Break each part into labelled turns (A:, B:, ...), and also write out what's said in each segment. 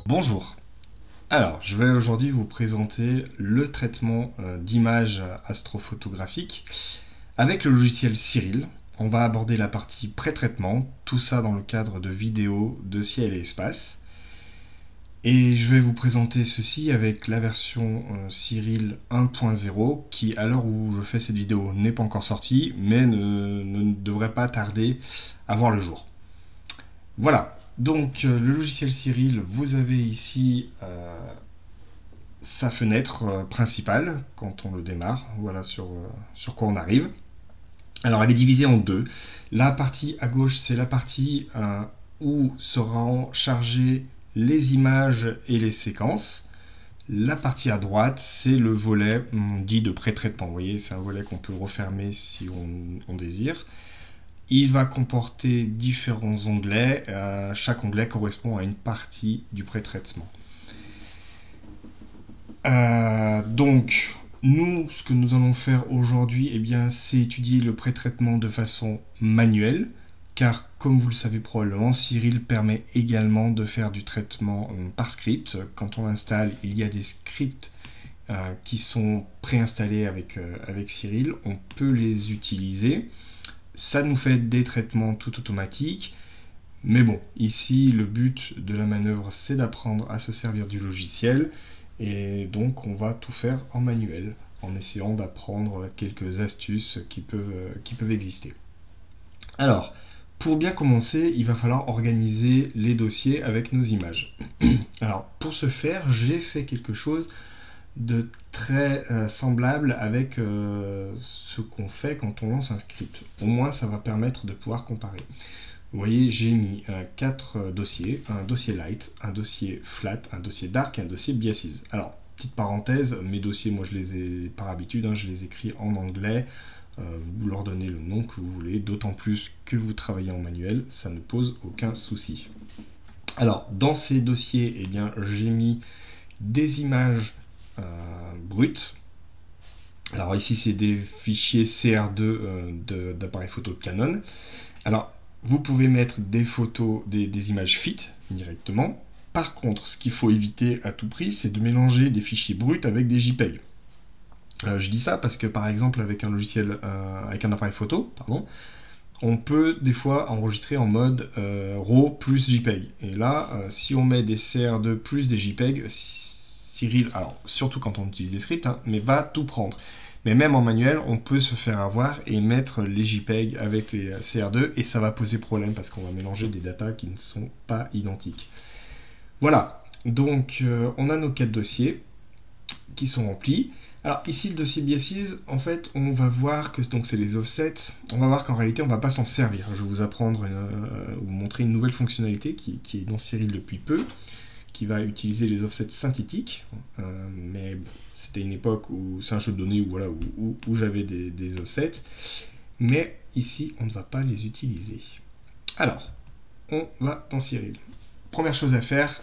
A: Bonjour. Alors, je vais aujourd'hui vous présenter le traitement d'images astrophotographiques avec le logiciel Cyril. On va aborder la partie pré-traitement, tout ça dans le cadre de vidéos de ciel et espace. Et je vais vous présenter ceci avec la version Cyril 1.0 qui, à l'heure où je fais cette vidéo, n'est pas encore sortie, mais ne devrait pas tarder à voir le jour. Voilà, donc le logiciel Cyril, vous avez ici sa fenêtre principale quand on le démarre. Voilà sur quoi on arrive. Alors elle est divisée en deux. La partie à gauche, c'est la partie où seront chargées les images et les séquences. La partie à droite, c'est le volet dit de pré-traitement. Vous voyez, c'est un volet qu'on peut refermer si on désire. Il va comporter différents onglets. Chaque onglet correspond à une partie du pré-traitement. Donc, nous, ce que nous allons faire aujourd'hui, c'est étudier le pré-traitement de façon manuelle, car comme vous le savez probablement, Cyril permet également de faire du traitement par script. Quand on l'installe, il y a des scripts qui sont préinstallés avec Cyril. On peut les utiliser. Ça nous fait des traitements tout automatiques. Mais bon, ici, le but de la manœuvre, c'est d'apprendre à se servir du logiciel. Et donc, on va tout faire en manuel, en essayant d'apprendre quelques astuces qui peuvent exister. Alors, pour bien commencer, il va falloir organiser les dossiers avec nos images. Alors, pour ce faire, j'ai fait quelque chose de très semblable avec ce qu'on fait quand on lance un script. Au moins, ça va permettre de pouvoir comparer. Vous voyez, j'ai mis 4 dossiers, un dossier light, un dossier flat, un dossier dark et un dossier biases. Alors, petite parenthèse, mes dossiers, moi je les ai par habitude, je les écris en anglais, vous leur donnez le nom que vous voulez, d'autant plus que vous travaillez en manuel, ça ne pose aucun souci. Alors, dans ces dossiers, j'ai mis des images brutes. Alors ici, c'est des fichiers CR2 d'appareils photo de Canon. Alors, vous pouvez mettre des photos, des images FIT directement. Par contre, ce qu'il faut éviter à tout prix, c'est de mélanger des fichiers bruts avec des JPEG. Je dis ça parce que, par exemple, avec un logiciel, avec un appareil photo, on peut des fois enregistrer en mode RAW plus JPEG. Et là, si on met des CR2 plus des JPEG, Cyril, alors surtout quand on utilise des scripts, mais va tout prendre. Mais même en manuel, on peut se faire avoir et mettre les JPEG avec les CR2 et ça va poser problème parce qu'on va mélanger des datas qui ne sont pas identiques. Voilà, donc on a nos 4 dossiers qui sont remplis. Alors ici, le dossier biases, en fait, on va voir que c'est les offsets. On va voir qu'en réalité, on ne va pas s'en servir. Je vais vous vous montrer une nouvelle fonctionnalité qui est dans Cyril depuis peu, qui va utiliser les offsets synthétiques, mais bon, c'était une époque où c'est un jeu de données où j'avais des offsets, mais ici on ne va pas les utiliser. Alors, on va dans Cyril. Première chose à faire,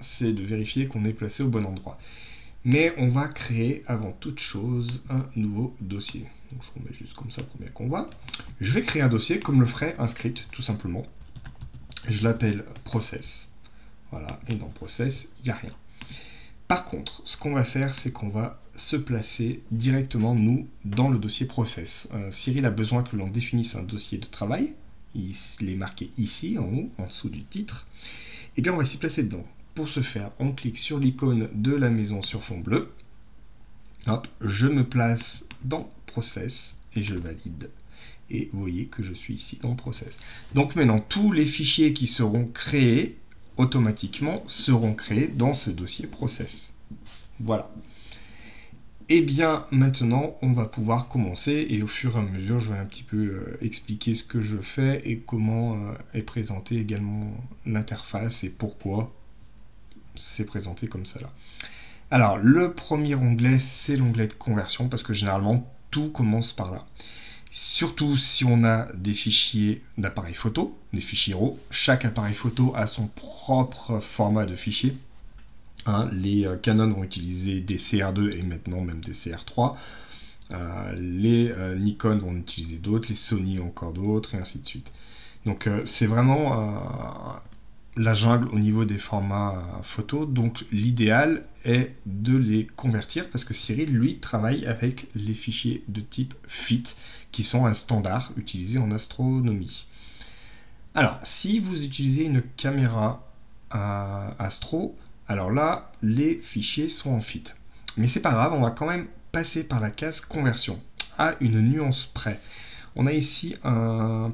A: c'est de vérifier qu'on est placé au bon endroit. Mais on va créer avant toute chose un nouveau dossier. Donc je remets juste comme ça pour bien qu'on voit. Je vais créer un dossier comme le ferait un script, tout simplement. Je l'appelle process. Voilà, et dans process, il n'y a rien. Par contre, ce qu'on va faire, c'est qu'on va se placer directement, nous, dans le dossier process. Cyril a besoin que l'on définisse un dossier de travail. Il est marqué ici, en haut, en dessous du titre. Et bien, on va s'y placer dedans. Pour ce faire, on clique sur l'icône de la maison sur fond bleu. Hop, je me place dans process et je valide. Et vous voyez que je suis ici dans process. Donc maintenant, tous les fichiers qui seront créés automatiquement seront créés dans ce dossier process. Voilà. Et bien maintenant, on va pouvoir commencer et au fur et à mesure, je vais un petit peu expliquer ce que je fais et comment est présentée également l'interface et pourquoi c'est présenté comme ça là. Alors, le premier onglet, c'est l'onglet de conversion parce que généralement, tout commence par là. Surtout si on a des fichiers d'appareil photo, des fichiers RAW. Chaque appareil photo a son propre format de fichier. Les Canon vont utiliser des CR2 et maintenant même des CR3. Les Nikon vont utiliser d'autres, les Sony encore d'autres, et ainsi de suite. Donc c'est vraiment la jungle au niveau des formats photos, donc l'idéal est de les convertir parce que Cyril, lui, travaille avec les fichiers de type FIT qui sont un standard utilisé en astronomie. Alors, si vous utilisez une caméra astro, alors là, les fichiers sont en FIT. Mais c'est pas grave, on va quand même passer par la case conversion, à une nuance près. On a ici une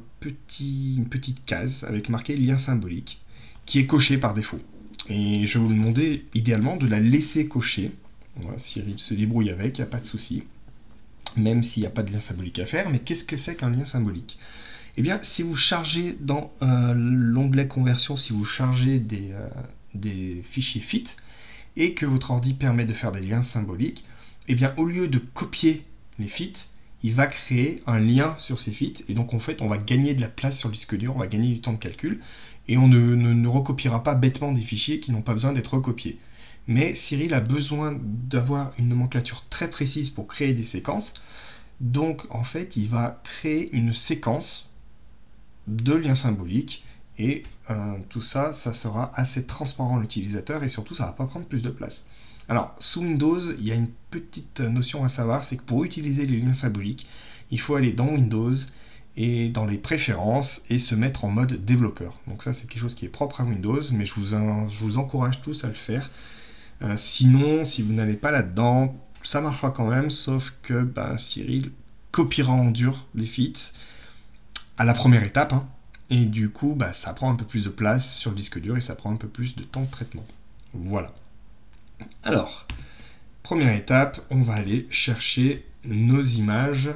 A: petite case avec marqué lien symbolique qui est cochée par défaut. Et je vais vous demander idéalement de la laisser cocher. Voilà, Cyril se débrouille avec, il n'y a pas de souci. Même s'il n'y a pas de lien symbolique à faire. Mais qu'est-ce que c'est qu'un lien symbolique? Eh bien, si vous chargez dans l'onglet conversion, si vous chargez des fichiers FIT et que votre ordi permet de faire des liens symboliques, eh bien, au lieu de copier les FIT, il va créer un lien sur ces FIT, et donc en fait on va gagner de la place sur le disque dur, on va gagner du temps de calcul, et on ne recopiera pas bêtement des fichiers qui n'ont pas besoin d'être recopiés. Mais Cyril a besoin d'avoir une nomenclature très précise pour créer des séquences, donc en fait il va créer une séquence de liens symboliques, et tout ça, ça sera assez transparent à l'utilisateur, et surtout ça ne va pas prendre plus de place. Alors, sous Windows, il y a une petite notion à savoir, c'est que pour utiliser les liens symboliques, il faut aller dans Windows et dans les préférences et se mettre en mode développeur. Donc ça, c'est quelque chose qui est propre à Windows, mais je vous encourage tous à le faire. Sinon, si vous n'allez pas là-dedans, ça marchera quand même, sauf que Cyril copiera en dur les feats à la première étape, hein, et du coup, ça prend un peu plus de place sur le disque dur et ça prend un peu plus de temps de traitement. Voilà. Alors, première étape, on va aller chercher nos images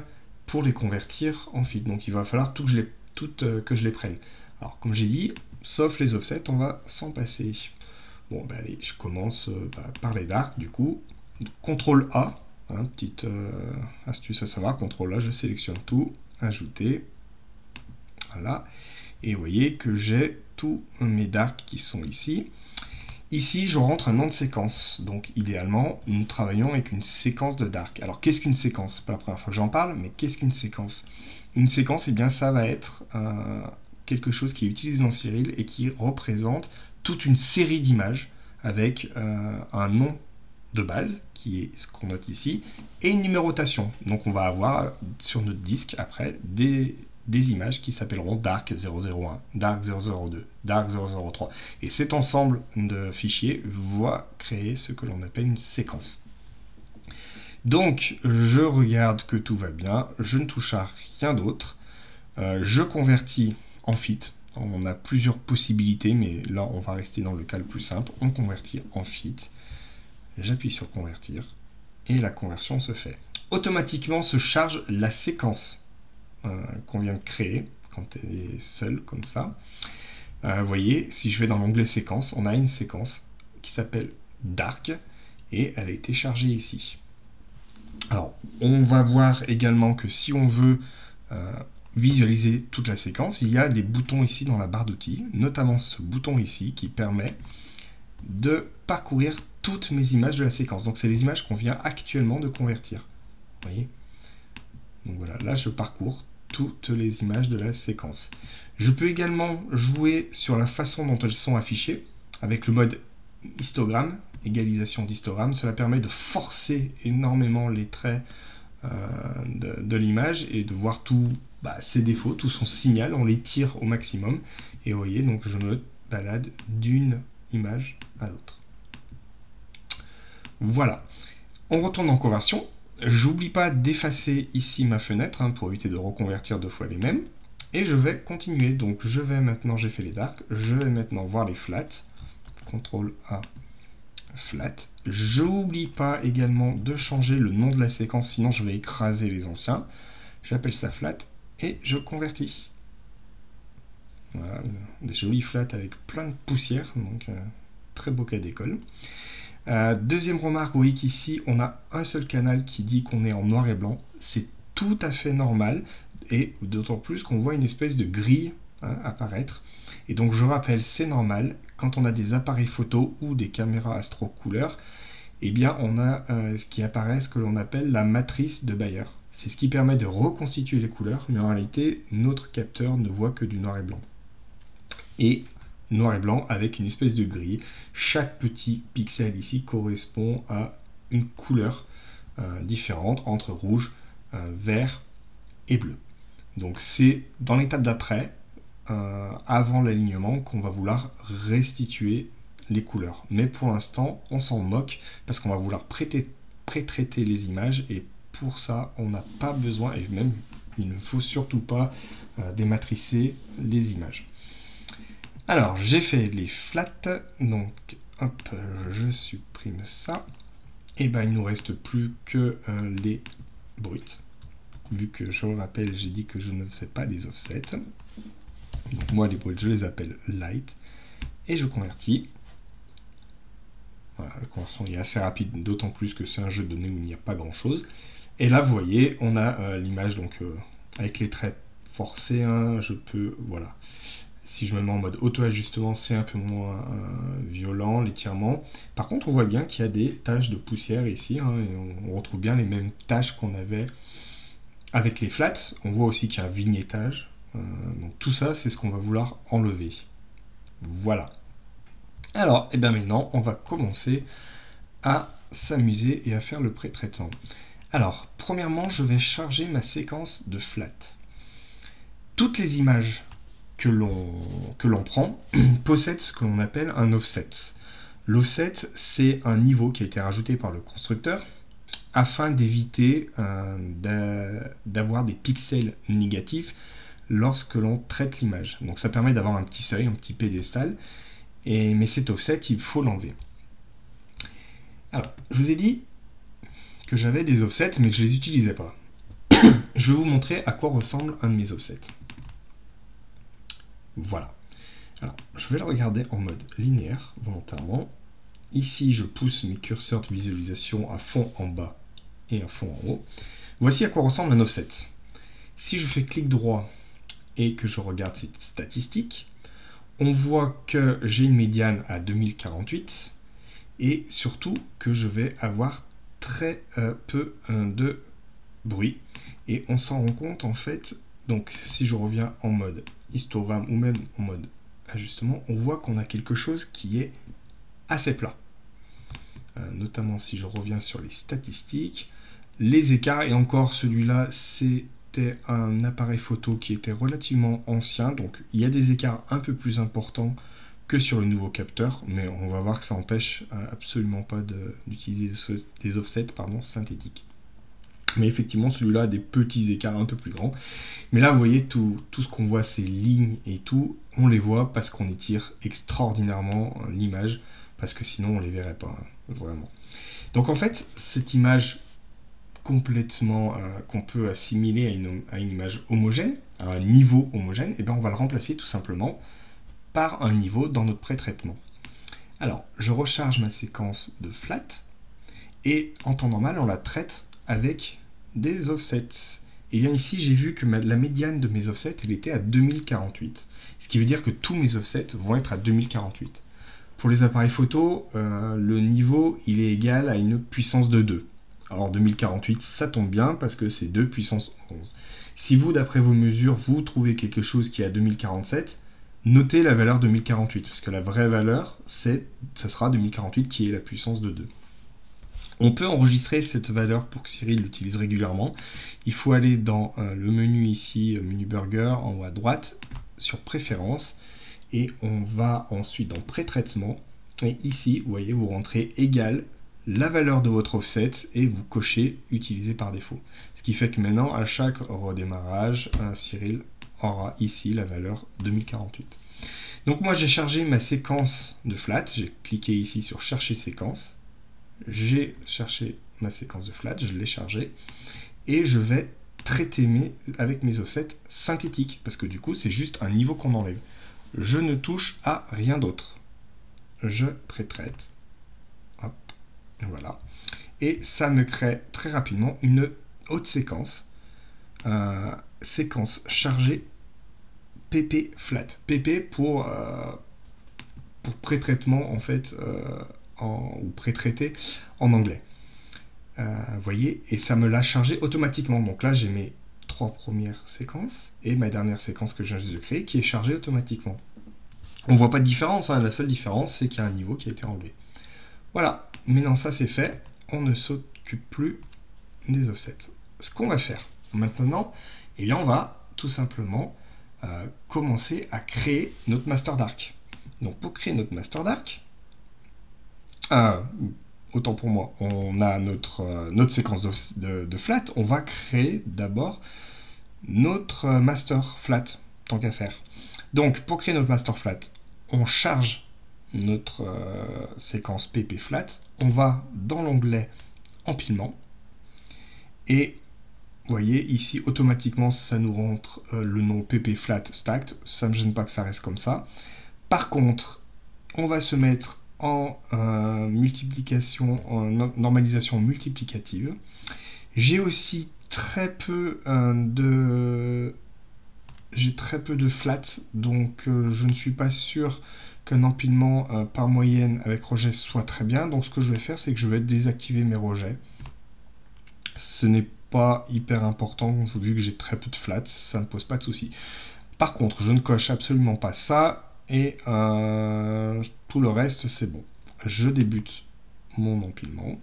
A: pour les convertir en FIT. Donc il va falloir que je les prenne. Alors comme j'ai dit, sauf les offsets, on va s'en passer. Bon, allez, je commence par les dark du coup. CTRL A, hein, petite astuce à savoir, CTRL A, je sélectionne tout, ajouter. Voilà. Et vous voyez que j'ai tous mes darks qui sont ici. Ici, je rentre un nom de séquence. Donc, idéalement, nous travaillons avec une séquence de dark. Alors, qu'est-ce qu'une séquence? C'est pas la première fois que j'en parle, mais qu'est-ce qu'une séquence? Une séquence, eh bien, ça va être quelque chose qui est utilisé dans Cyril et qui représente toute une série d'images avec un nom de base, qui est ce qu'on note ici, et une numérotation. Donc, on va avoir sur notre disque, après, des images qui s'appelleront Dark 001, Dark 002, Dark 003. Et cet ensemble de fichiers va créer ce que l'on appelle une séquence. Donc, je regarde que tout va bien, je ne touche à rien d'autre, je convertis en FIT. On a plusieurs possibilités, mais là, on va rester dans le cas le plus simple. On convertit en FIT, j'appuie sur convertir, et la conversion se fait. Automatiquement se charge la séquence qu'on vient de créer, quand elle est seule comme ça. Vous voyez, si je vais dans l'onglet séquence, on a une séquence qui s'appelle Dark, et elle a été chargée ici. Alors, on va voir également que si on veut visualiser toute la séquence, il y a des boutons ici dans la barre d'outils, notamment ce bouton ici qui permet de parcourir toutes mes images de la séquence. Donc c'est les images qu'on vient actuellement de convertir. Vous voyez? Donc voilà, là je parcours toutes les images de la séquence. Je peux également jouer sur la façon dont elles sont affichées avec le mode histogramme, égalisation d'histogramme. Cela permet de forcer énormément les traits de l'image et de voir tous ses défauts, tout son signal, on les tire au maximum. Et vous voyez, donc je me balade d'une image à l'autre. Voilà. On retourne en conversion. J'oublie pas d'effacer ici ma fenêtre pour éviter de reconvertir deux fois les mêmes. Et je vais continuer. Donc je vais maintenant, j'ai fait les darks, je vais maintenant voir les flats. CTRL A, flat. J'oublie pas également de changer le nom de la séquence, sinon je vais écraser les anciens. J'appelle ça flat et je convertis. Voilà, des jolis flats avec plein de poussière, donc très beau cas d'école. Deuxième remarque, vous voyez qu'ici on a un seul canal qui dit qu'on est en noir et blanc. C'est tout à fait normal, et d'autant plus qu'on voit une espèce de grille apparaître. Et donc je rappelle, c'est normal, quand on a des appareils photo ou des caméras astro couleur, eh bien on a ce qui apparaît, ce que l'on appelle la matrice de Bayer. C'est ce qui permet de reconstituer les couleurs, mais en réalité notre capteur ne voit que du noir et blanc. Et noir et blanc avec une espèce de grille. Chaque petit pixel ici correspond à une couleur différente entre rouge, vert et bleu. Donc c'est dans l'étape d'après, avant l'alignement, qu'on va vouloir restituer les couleurs. Mais pour l'instant, on s'en moque parce qu'on va vouloir pré-traiter les images et pour ça, on n'a pas besoin, et même il ne faut surtout pas dématricer les images. Alors, j'ai fait les flats, donc hop, je supprime ça. Et ben, il ne nous reste plus que les bruts. Vu que, je le rappelle, j'ai dit que je ne faisais pas les offsets. Donc moi, les bruts, je les appelle light. Et je convertis. Voilà, la conversion est assez rapide, d'autant plus que c'est un jeu de données où il n'y a pas grand-chose. Et là, vous voyez, on a l'image donc avec les traits forcés. Hein, je peux, voilà. Si je me mets en mode auto-ajustement, c'est un peu moins violent, l'étirement. Par contre, on voit bien qu'il y a des taches de poussière ici. Hein, et on retrouve bien les mêmes taches qu'on avait avec les flats. On voit aussi qu'il y a un vignettage. Donc tout ça, c'est ce qu'on va vouloir enlever. Voilà. Alors, et bien maintenant, on va commencer à s'amuser et à faire le pré-traitement. Alors, premièrement, je vais charger ma séquence de flat. Toutes les images que l'on prend possèdent ce que l'on appelle un offset. L'offset, c'est un niveau qui a été rajouté par le constructeur afin d'éviter d'avoir des pixels négatifs lorsque l'on traite l'image. Donc ça permet d'avoir un petit seuil, un petit pédestal, mais cet offset, il faut l'enlever. Alors, je vous ai dit que j'avais des offsets, mais que je ne les utilisais pas. Je vais vous montrer à quoi ressemble un de mes offsets. Voilà. Alors, je vais le regarder en mode linéaire, volontairement. Ici, je pousse mes curseurs de visualisation à fond en bas et à fond en haut. Voici à quoi ressemble un offset. Si je fais clic droit et que je regarde cette statistique, on voit que j'ai une médiane à 2048 et surtout que je vais avoir très peu de bruit. Et on s'en rend compte en fait, donc si je reviens en mode histogramme ou même en mode ajustement, on voit qu'on a quelque chose qui est assez plat. Notamment si je reviens sur les statistiques, les écarts, et encore celui-là, c'était un appareil photo qui était relativement ancien, donc il y a des écarts un peu plus importants que sur le nouveau capteur, mais on va voir que ça n'empêche absolument pas d'utiliser des offsets synthétiques. Mais effectivement, celui-là a des petits écarts un peu plus grands. Mais là, vous voyez, tout ce qu'on voit, ces lignes et tout, on les voit parce qu'on étire extraordinairement l'image, parce que sinon, on ne les verrait pas, vraiment. Donc en fait, cette image complètement qu'on peut assimiler à une image homogène, à un niveau homogène, et bien on va le remplacer tout simplement par un niveau dans notre pré-traitement. Alors, je recharge ma séquence de flat, et en temps normal, on la traite avec des offsets. Et bien ici, j'ai vu que la médiane de mes offsets, elle était à 2048. Ce qui veut dire que tous mes offsets vont être à 2048. Pour les appareils photo, le niveau, il est égal à une puissance de 2. Alors 2048, ça tombe bien parce que c'est 2 puissance 11. Si vous, d'après vos mesures, vous trouvez quelque chose qui est à 2047, notez la valeur 2048, parce que la vraie valeur, ça sera 2048 qui est la puissance de 2. On peut enregistrer cette valeur pour que Cyril l'utilise régulièrement. Il faut aller dans le menu ici, menu burger, en haut à droite, sur préférences, et on va ensuite dans pré-traitement, et ici, vous voyez, vous rentrez égal la valeur de votre offset, et vous cochez utiliser par défaut. Ce qui fait que maintenant, à chaque redémarrage, Cyril aura ici la valeur 2048. Donc moi, j'ai chargé ma séquence de flat, j'ai cliqué ici sur chercher séquence, j'ai cherché ma séquence de flat, je l'ai chargée, et je vais traiter avec mes offsets synthétiques, parce que du coup, c'est juste un niveau qu'on enlève. Je ne touche à rien d'autre. Je pré-traite. Hop, voilà. Et ça me crée très rapidement une haute séquence. Séquence chargée PP flat. PP pour pré-traitement, en fait, ou pré-traité en anglais. Vous voyez, et ça me l'a chargé automatiquement. Donc là, j'ai mes 3 premières séquences et ma dernière séquence que je viens juste de créer qui est chargée automatiquement. On voit pas de différence, hein. La seule différence, c'est qu'il y a un niveau qui a été enlevé. Voilà, maintenant ça c'est fait, on ne s'occupe plus des offsets. Ce qu'on va faire maintenant, eh bien on va tout simplement commencer à créer notre master dark. Donc pour créer notre master dark, autant pour moi, on a notre séquence de flat, on va créer d'abord notre master flat, tant qu'à faire. Donc pour créer notre master flat, on charge notre séquence pp flat, on va dans l'onglet empilement, et vous voyez ici automatiquement ça nous rentre le nom pp flat stacked, ça ne me gêne pas que ça reste comme ça. Par contre, on va se mettre en multiplication, en normalisation multiplicative. J'ai aussi très peu de flats, donc je ne suis pas sûr qu'un empilement par moyenne avec rejet soit très bien. Donc ce que je vais faire, c'est que je vais désactiver mes rejets. Ce n'est pas hyper important, vu que j'ai très peu de flats, ça ne pose pas de souci. Par contre, je ne coche absolument pas ça, et tout le reste, c'est bon. Je débute mon empilement.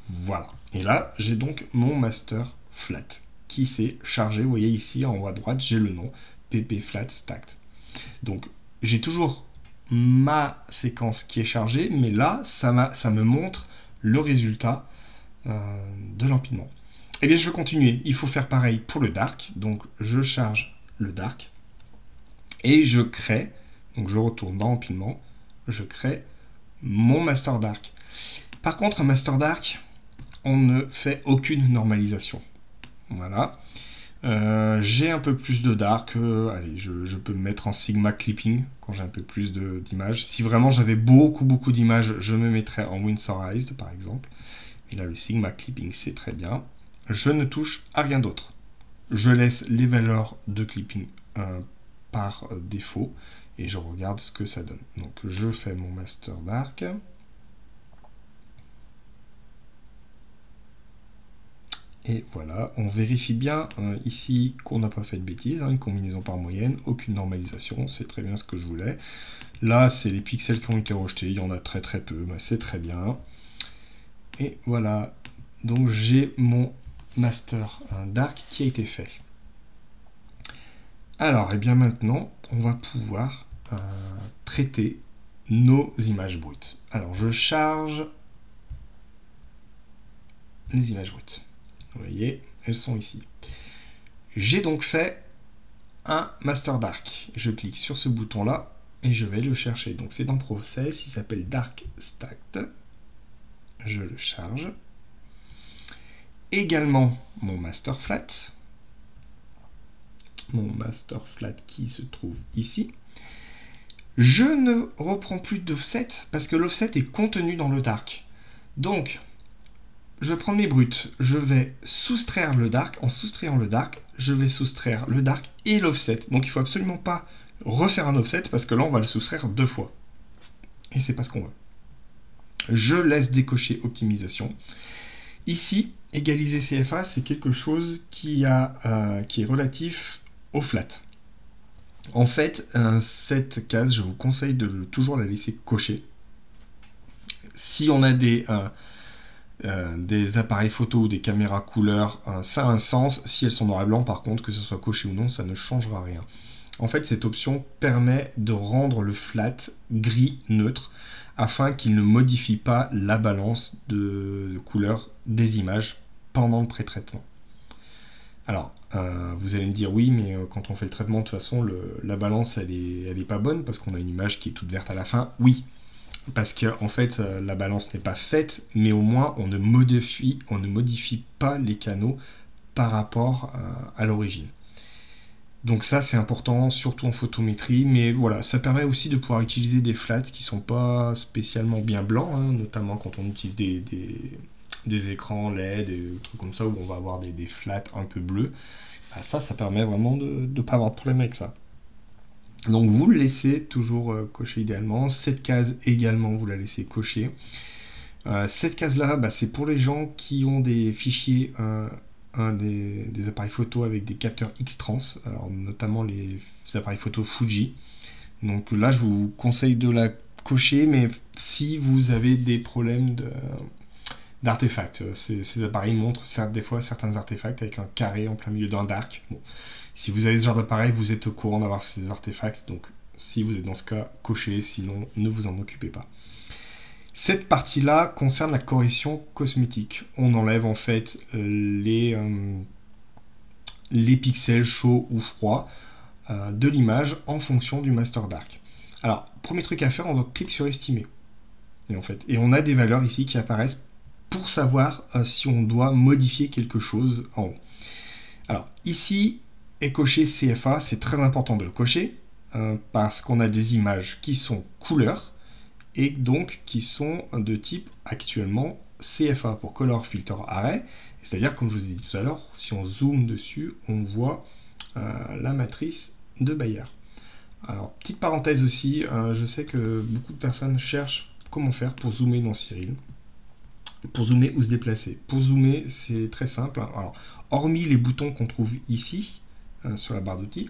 A: Voilà. Et là, j'ai donc mon master flat qui s'est chargé. Vous voyez ici, en haut à droite, j'ai le nom pp flat stacked. Donc, j'ai toujours ma séquence qui est chargée, mais là, ça me montre le résultat de l'empilement. Eh bien, je vais continuer. Il faut faire pareil pour le dark. Donc, je charge le dark et je crée, donc je retourne dans empilement, je crée mon master dark. Par contre, un master dark, on ne fait aucune normalisation. Voilà. J'ai un peu plus de dark. Allez, je peux me mettre en sigma clipping quand j'ai un peu plus d'images. Si vraiment j'avais beaucoup d'images, je me mettrais en winsorized par exemple. Et là, le sigma clipping, c'est très bien. Je ne touche à rien d'autre. Je laisse les valeurs de clipping par défaut et je regarde ce que ça donne. Donc, je fais mon master dark. Et voilà, on vérifie bien ici qu'on n'a pas fait de bêtises, une combinaison par moyenne, aucune normalisation, c'est très bien ce que je voulais. Là, c'est les pixels qui ont été rejetés, il y en a très peu, mais c'est très bien. Et voilà, donc j'ai mon master dark qui a été fait. Alors, et bien maintenant, on va pouvoir traiter nos images brutes. Alors, je charge les images brutes. Vous voyez, elles sont ici. J'ai donc fait un master dark. Je clique sur ce bouton-là et je vais le chercher. Donc c'est dans Process, il s'appelle Dark Stacked. Je le charge. Également mon master flat. Mon master flat qui se trouve ici. Je ne reprends plus d'offset parce que l'offset est contenu dans le dark. Donc, je vais prendre mes brutes, je vais soustraire le dark. En soustrayant le dark, je vais soustraire le dark et l'offset. Donc il ne faut absolument pas refaire un offset parce que là on va le soustraire 2 fois. Et c'est pas ce qu'on veut. Je laisse décocher optimisation. Ici, égaliser CFA, c'est quelque chose qui est relatif au flat. En fait, cette case, je vous conseille de toujours la laisser cocher. Si on a des appareils photo ou des caméras couleur, ça a un sens. Si elles sont noir et blanc, par contre, que ce soit coché ou non, ça ne changera rien. En fait, cette option permet de rendre le flat gris neutre afin qu'il ne modifie pas la balance de couleur des images pendant le pré-traitement. Alors, vous allez me dire oui, mais quand on fait le traitement, de toute façon, la balance, elle est pas bonne parce qu'on a une image qui est toute verte à la fin. Oui, parce que en fait la balance n'est pas faite, mais au moins on ne modifie pas les canaux par rapport à l'origine. Donc ça c'est important, surtout en photométrie, mais voilà, ça permet aussi de pouvoir utiliser des flats qui sont pas spécialement bien blancs, notamment quand on utilise des écrans LED et des trucs comme ça où on va avoir des flats un peu bleus. Bah, ça permet vraiment de ne pas avoir de problème avec ça. Donc vous le laissez toujours cocher idéalement. Cette case également, vous la laissez cocher. Cette case-là, c'est pour les gens qui ont des fichiers des appareils photo avec des capteurs X-Trans, alors notamment les appareils photo Fuji. Donc là, je vous conseille de la cocher, mais si vous avez des problèmes d'artefacts, ces appareils montrent des fois certains artefacts avec un carré en plein milieu d'un dark. Bon. Si vous avez ce genre d'appareil, vous êtes au courant d'avoir ces artefacts, donc si vous êtes dans ce cas, cochez, sinon ne vous en occupez pas. Cette partie-là concerne la correction cosmétique. On enlève en fait les pixels chauds ou froids de l'image en fonction du master dark. Alors, premier truc à faire, on clique sur estimer. Et on a des valeurs ici qui apparaissent pour savoir si on doit modifier quelque chose en haut. Alors, ici est coché CFA, c'est très important de le cocher parce qu'on a des images qui sont couleurs et donc qui sont de type actuellement CFA pour Color Filter Array. C'est-à-dire, comme je vous ai dit tout à l'heure, si on zoome dessus, on voit la matrice de Bayer. Alors, petite parenthèse aussi, je sais que beaucoup de personnes cherchent comment faire pour zoomer dans Cyril. Pour zoomer ou se déplacer. Pour zoomer, c'est très simple. Alors, hormis les boutons qu'on trouve ici, sur la barre d'outils,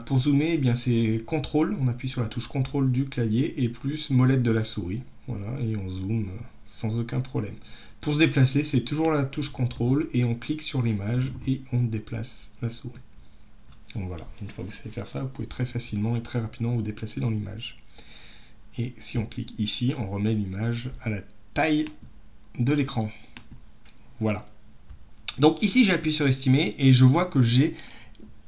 A: pour zoomer, eh bien c'est CTRL, on appuie sur la touche CTRL du clavier et plus molette de la souris. Voilà, et on zoome sans aucun problème. Pour se déplacer, c'est toujours la touche CTRL et on clique sur l'image et on déplace la souris. Donc voilà, une fois que vous savez faire ça, vous pouvez très facilement et très rapidement vous déplacer dans l'image. Et si on clique ici, on remet l'image à la taille de l'écran. Voilà. Donc ici, j'appuie sur estimer et je vois que j'ai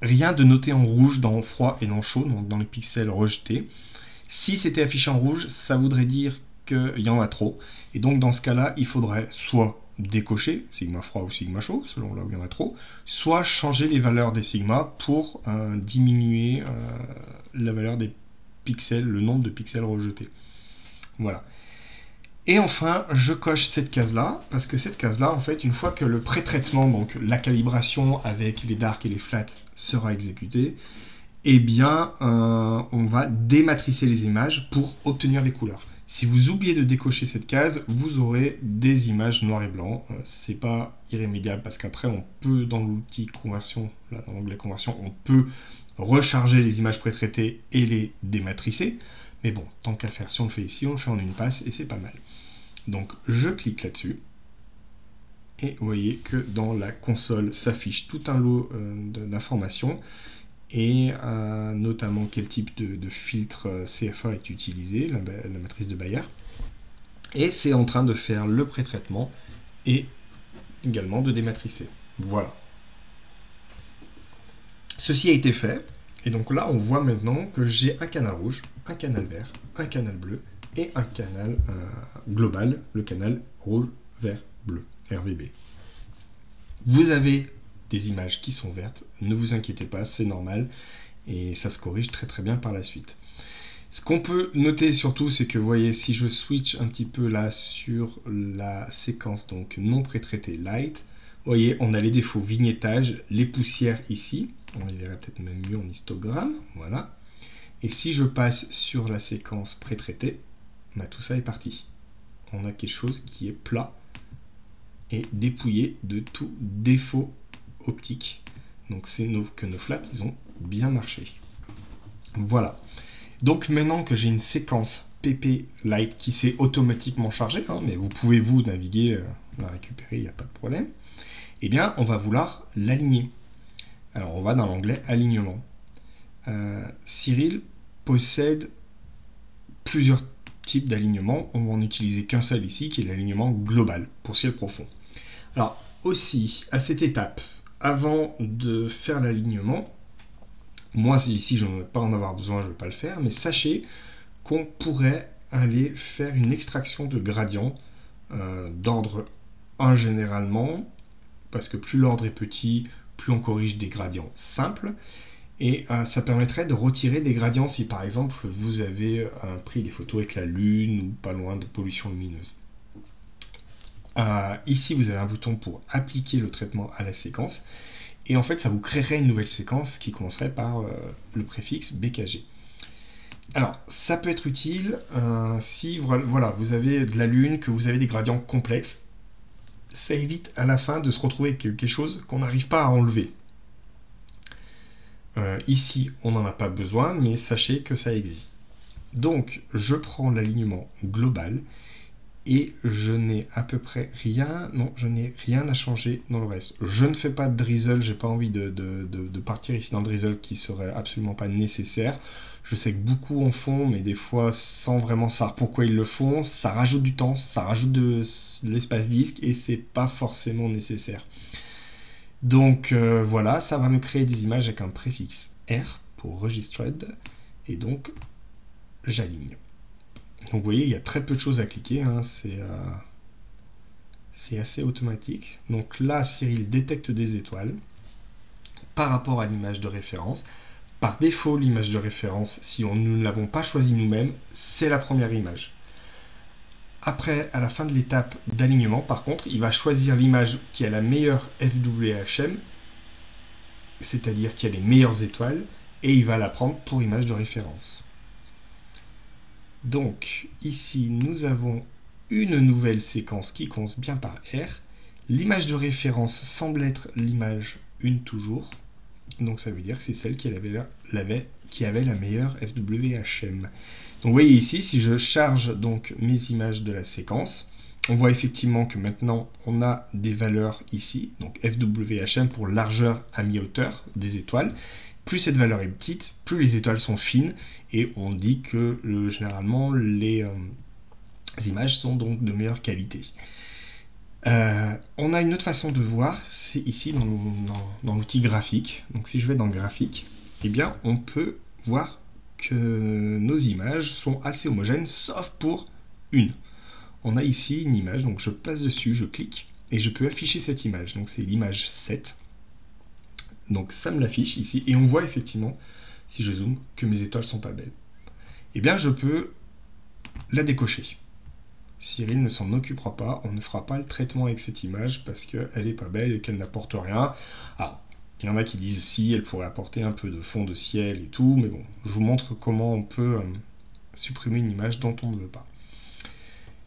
A: rien de noté en rouge dans froid et dans chaud, donc dans les pixels rejetés. Si c'était affiché en rouge, ça voudrait dire qu'il y en a trop. Et donc dans ce cas-là, il faudrait soit décocher, sigma froid ou sigma chaud, selon là où il y en a trop, soit changer les valeurs des sigma pour diminuer la valeur des pixels, le nombre de pixels rejetés. Voilà. Et enfin, je coche cette case-là, parce que cette case-là, en fait, une fois que le pré-traitement, donc la calibration avec les darks et les flats, sera exécutée, eh bien, on va dématricer les images pour obtenir les couleurs. Si vous oubliez de décocher cette case, vous aurez des images noir et blanc. C'est pas irrémédiable, parce qu'après, on peut, dans l'outil conversion, là, dans l'onglet conversion, on peut recharger les images pré-traitées et les dématricer. Mais bon, tant qu'à faire, si on le fait ici, on le fait en une passe et c'est pas mal. Donc je clique là-dessus et vous voyez que dans la console s'affiche tout un lot d'informations et notamment quel type de filtre CFA est utilisé, la matrice de Bayer. Et c'est en train de faire le pré-traitement et également de dématricer. Voilà. Ceci a été fait. Et donc là, on voit maintenant que j'ai un canal rouge, un canal vert, un canal bleu et un canal global, le canal rouge, vert, bleu, RVB. Vous avez des images qui sont vertes, ne vous inquiétez pas, c'est normal et ça se corrige très très bien par la suite. Ce qu'on peut noter surtout, c'est que vous voyez, si je switch un petit peu là sur la séquence donc non pré-traitée light, vous voyez, on a les défauts vignettage, les poussières ici. On les verra peut-être même mieux en histogramme, voilà. Et si je passe sur la séquence pré-traitée, bah, tout ça est parti. On a quelque chose qui est plat et dépouillé de tout défaut optique. Donc c'est que nos flats, ils ont bien marché. Voilà. Donc maintenant que j'ai une séquence PP Light qui s'est automatiquement chargée, hein, mais vous pouvez vous naviguer, la récupérer, il n'y a pas de problème, eh bien on va vouloir l'aligner. Alors, on va dans l'onglet Alignement. Cyril possède plusieurs types d'alignement. On va en utiliser qu'un seul ici, qui est l'alignement global, pour ciel profond. Alors, aussi, à cette étape, avant de faire l'alignement, moi, ici, je ne vais pas en avoir besoin, je ne vais pas le faire, mais sachez qu'on pourrait aller faire une extraction de gradient d'ordre 1 généralement, parce que plus l'ordre est petit, plus on corrige des gradients simples, et ça permettrait de retirer des gradients si par exemple vous avez pris des photos avec la lune ou pas loin de pollution lumineuse. Ici vous avez un bouton pour appliquer le traitement à la séquence, et en fait ça vous créerait une nouvelle séquence qui commencerait par le préfixe BKG. Alors ça peut être utile si voilà, vous avez de la lune, que vous avez des gradients complexes. ça évite à la fin de se retrouver avec quelque chose qu'on n'arrive pas à enlever. Ici, on n'en a pas besoin, mais sachez que ça existe. Donc, je prends l'alignement global et je n'ai à peu près rien, non, je n'ai rien à changer dans le reste. Je ne fais pas de drizzle, j'ai pas envie de partir ici dans le drizzle qui serait absolument pas nécessaire. Je sais que beaucoup en font, mais des fois sans vraiment savoir pourquoi ils le font, ça rajoute du temps, ça rajoute de l'espace disque et c'est pas forcément nécessaire. Donc voilà, ça va me créer des images avec un préfixe R pour registered et donc j'aligne. Donc vous voyez, il y a très peu de choses à cliquer, hein, c'est assez automatique. Donc là, Cyril détecte des étoiles par rapport à l'image de référence. Par défaut, l'image de référence, si nous ne l'avons pas choisie nous-mêmes, c'est la première image. Après, à la fin de l'étape d'alignement, par contre, il va choisir l'image qui a la meilleure FWHM, c'est-à-dire qui a les meilleures étoiles, et il va la prendre pour image de référence. Donc, ici, nous avons une nouvelle séquence qui commence bien par R. L'image de référence semble être l'image 1 toujours. Donc, ça veut dire que c'est celle qui avait la meilleure FWHM. Donc, vous voyez ici, si je charge donc mes images de la séquence, on voit effectivement que maintenant, on a des valeurs ici. Donc, FWHM pour largeur à mi-hauteur des étoiles. Plus cette valeur est petite, plus les étoiles sont fines, et on dit que généralement les images sont donc de meilleure qualité. On a une autre façon de voir, c'est ici dans l'outil graphique. Donc si je vais dans graphique, eh bien on peut voir que nos images sont assez homogènes, sauf pour une. On a ici une image, donc je passe dessus, je clique, et je peux afficher cette image. Donc c'est l'image 7. Donc ça me l'affiche ici, et on voit effectivement, si je zoome, que mes étoiles sont pas belles. Eh bien je peux la décocher. Cyril ne s'en occupera pas, on ne fera pas le traitement avec cette image parce qu'elle n'est pas belle et qu'elle n'apporte rien. Alors, il y en a qui disent si, elle pourrait apporter un peu de fond de ciel et tout, mais bon, je vous montre comment on peut supprimer une image dont on ne veut pas.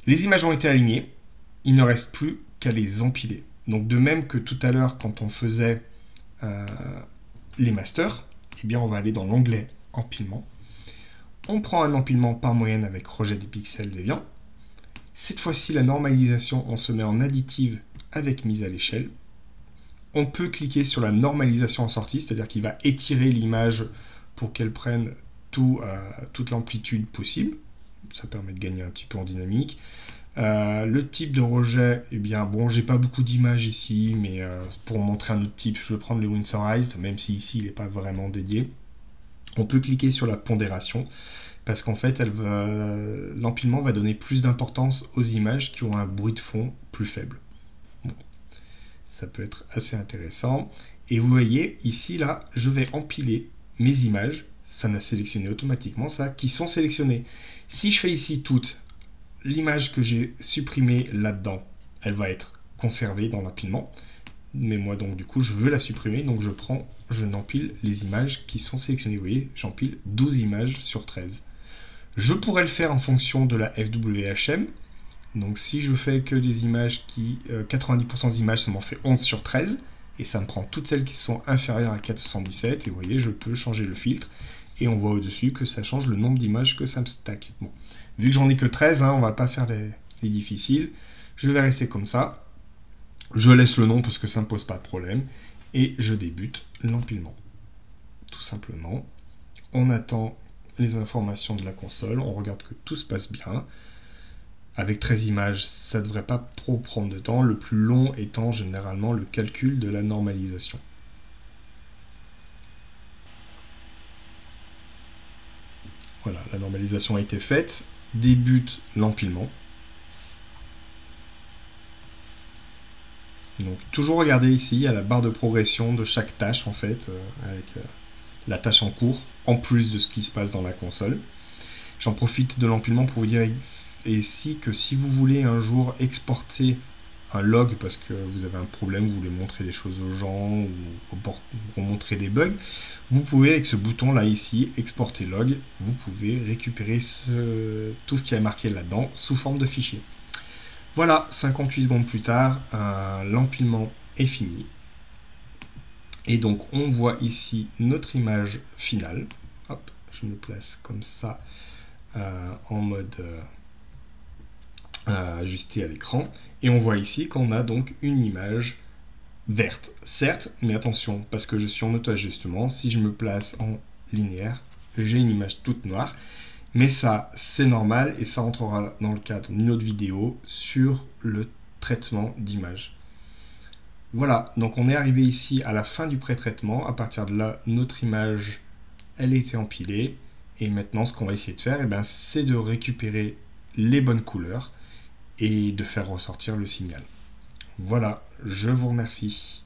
A: Les images ont été alignées, il ne reste plus qu'à les empiler. Donc de même que tout à l'heure, quand on faisait les masters, eh bien on va aller dans l'onglet empilement. On prend un empilement par moyenne avec rejet des pixels déviants. Cette fois-ci, la normalisation, on se met en additive avec mise à l'échelle. On peut cliquer sur la normalisation en sortie, c'est-à-dire qu'il va étirer l'image pour qu'elle prenne toute l'amplitude possible. Ça permet de gagner un petit peu en dynamique. Le type de rejet, eh bien, bon, j'ai pas beaucoup d'images ici, mais pour montrer un autre type, je vais prendre le Winsorized, même si ici, il n'est pas vraiment dédié. On peut cliquer sur la pondération, parce qu'en fait, l'empilement va donner plus d'importance aux images qui ont un bruit de fond plus faible. Bon, ça peut être assez intéressant. Et vous voyez, ici, là, je vais empiler mes images, ça m'a sélectionné automatiquement, ça, qui sont sélectionnées. Si je fais ici toutes, l'image que j'ai supprimée là-dedans, elle va être conservée dans l'empilement. Mais moi, donc, du coup, je veux la supprimer, donc je n'empile les images qui sont sélectionnées. Vous voyez, j'empile 12 images sur 13. Je pourrais le faire en fonction de la FWHM. Donc, si je fais que des images 90% des images, ça m'en fait 11 sur 13. Et ça me prend toutes celles qui sont inférieures à 417. Et vous voyez, je peux changer le filtre. Et on voit au-dessus que ça change le nombre d'images que ça me stack. Bon. Vu que j'en ai que 13, on va pas faire les difficiles. Je vais rester comme ça. Je laisse le nom parce que ça ne me pose pas de problème. Et je débute l'empilement. Tout simplement. On attend les informations de la console. On regarde que tout se passe bien. Avec 13 images, ça ne devrait pas trop prendre de temps. Le plus long étant généralement le calcul de la normalisation. Voilà, la normalisation a été faite. Débute l'empilement. Donc toujours regarder ici à la barre de progression de chaque tâche en fait, avec la tâche en cours, en plus de ce qui se passe dans la console. J'en profite de l'empilement pour vous dire ici que si vous voulez un jour exporter un log parce que vous avez un problème, vous voulez montrer des choses aux gens ou pour montrer des bugs, vous pouvez avec ce bouton là ici, exporter log, vous pouvez récupérer tout ce qui est marqué là-dedans sous forme de fichier. Voilà, 58 secondes plus tard, l'empilement est fini. Et donc on voit ici notre image finale. Hop, je me place comme ça en mode ajusté à l'écran. Et on voit ici qu'on a donc une image verte. Certes, mais attention, parce que je suis en auto-ajustement, si je me place en linéaire, j'ai une image toute noire. Mais ça, c'est normal et ça rentrera dans le cadre d'une autre vidéo sur le traitement d'image. Voilà, donc on est arrivé ici à la fin du pré-traitement. À partir de là, notre image, elle a été empilée. Et maintenant, ce qu'on va essayer de faire, c'est de récupérer les bonnes couleurs et de faire ressortir le signal. Voilà, je vous remercie.